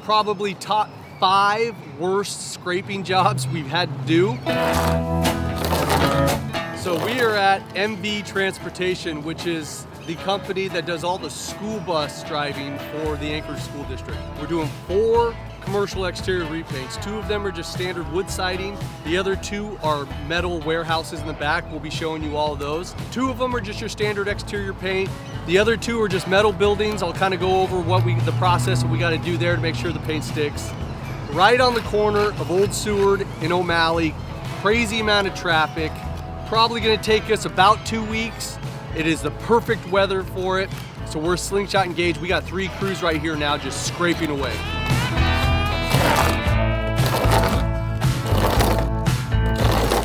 probably top 5 worst scraping jobs we've had to do. So we are at MV Transportation, which is the company that does all the school bus driving for the Anchorage School District. We're doing 4 commercial exterior repaints. 2 of them are just standard wood siding. The other 2 are metal warehouses in the back. We'll be showing you all of those. 2 of them are just your standard exterior paint. The other 2 are just metal buildings. I'll kind of go over the process that we got to do there to make sure the paint sticks. Right on the corner of Old Seward and O'Malley. Crazy amount of traffic. Probably going to take us about 2 weeks. It is the perfect weather for it. So we're slingshot engaged. We got 3 crews right here now just scraping away.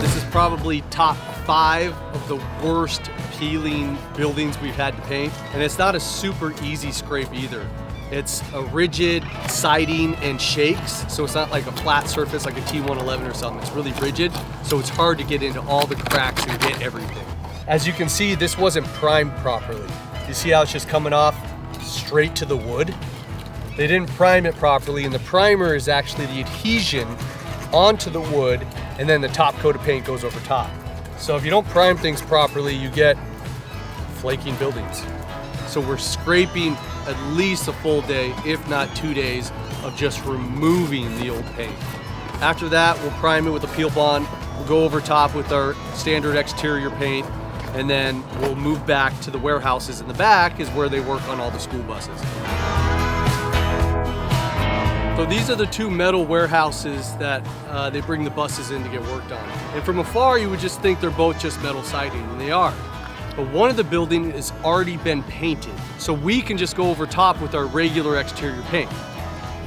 This is probably top 5 of the worst peeling buildings we've had to paint. And it's not a super easy scrape either. It's a rigid siding and shakes, so it's not like a flat surface like a T111 or something. It's really rigid, so it's hard to get into all the cracks and get everything. As you can see, this wasn't primed properly. You see how it's just coming off straight to the wood? They didn't prime it properly, and the primer is actually the adhesion onto the wood, and then the top coat of paint goes over top. So if you don't prime things properly, you get flaking buildings. So we're scraping at least a full day, if not 2 days, of just removing the old paint. After that, we'll prime it with a peel bond. We'll go over top with our standard exterior paint, and then we'll move back to the warehouses in the back is where they work on all the school buses. So these are the 2 metal warehouses that they bring the buses in to get worked on. And from afar, you would just think they're both just metal siding, and they are. But one of the buildings has already been painted, so we can just go over top with our regular exterior paint.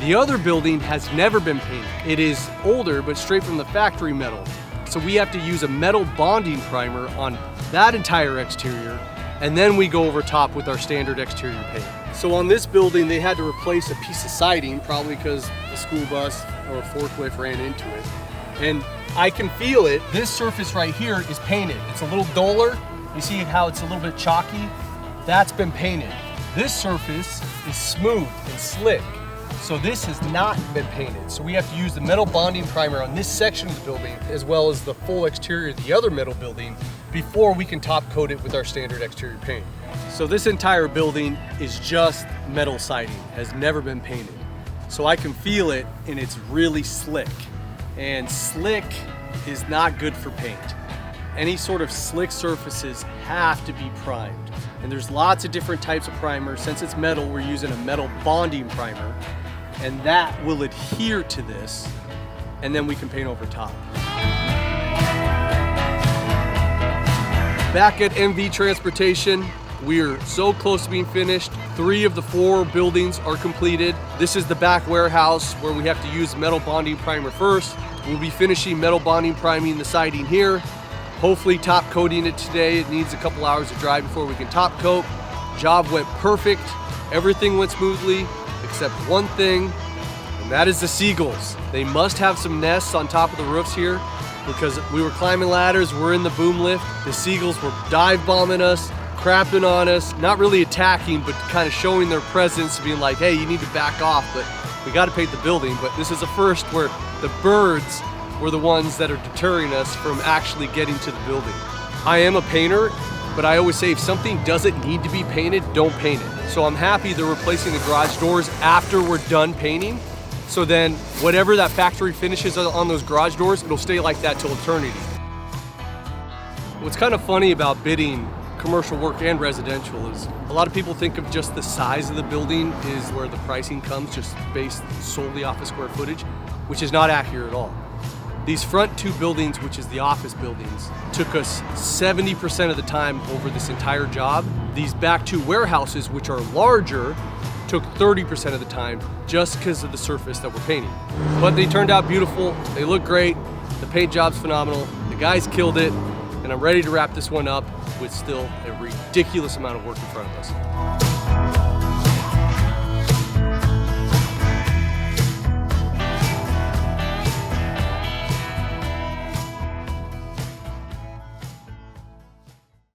The other building has never been painted. It is older, but straight from the factory metal. So we have to use a metal bonding primer on that entire exterior, and then we go over top with our standard exterior paint. So on this building, they had to replace a piece of siding, probably because the school bus or forklift ran into it. And I can feel it. This surface right here is painted. It's a little duller. You see how it's a little bit chalky? That's been painted. This surface is smooth and slick. So this has not been painted. So we have to use the metal bonding primer on this section of the building, as well as the full exterior of the other metal building, before we can top coat it with our standard exterior paint. So this entire building is just metal siding, has never been painted. So I can feel it, and it's really slick. And slick is not good for paint. Any sort of slick surfaces have to be primed. And there's lots of different types of primer. Since it's metal, we're using a metal bonding primer, and that will adhere to this, and then we can paint over top. Back at MV Transportation, we're so close to being finished. 3 of the 4 buildings are completed. This is the back warehouse where we have to use metal bonding primer first. We'll be finishing metal bonding priming the siding here. Hopefully top coating it today. It needs a couple hours to dry before we can top coat. Job went perfect. Everything went smoothly except one thing, and that is the seagulls. They must have some nests on top of the roofs here because we were climbing ladders, we're in the boom lift. The seagulls were dive bombing us, crapping on us, not really attacking, but kind of showing their presence, being like, hey, you need to back off, but we got to paint the building. But this is a first where the birds were the ones that are deterring us from actually getting to the building. I am a painter, but I always say if something doesn't need to be painted, don't paint it. So I'm happy they're replacing the garage doors after we're done painting. So then whatever that factory finishes on those garage doors, it'll stay like that till eternity. What's kind of funny about bidding commercial work and residential is a lot of people think of just the size of the building is where the pricing comes, just based solely off of square footage, which is not accurate at all. These front 2 buildings, which is the office buildings, took us 70% of the time over this entire job. These back 2 warehouses, which are larger, took 30% of the time just because of the surface that we're painting. But they turned out beautiful. They look great. The paint job's phenomenal. The guys killed it. And I'm ready to wrap this one up with still a ridiculous amount of work in front of us.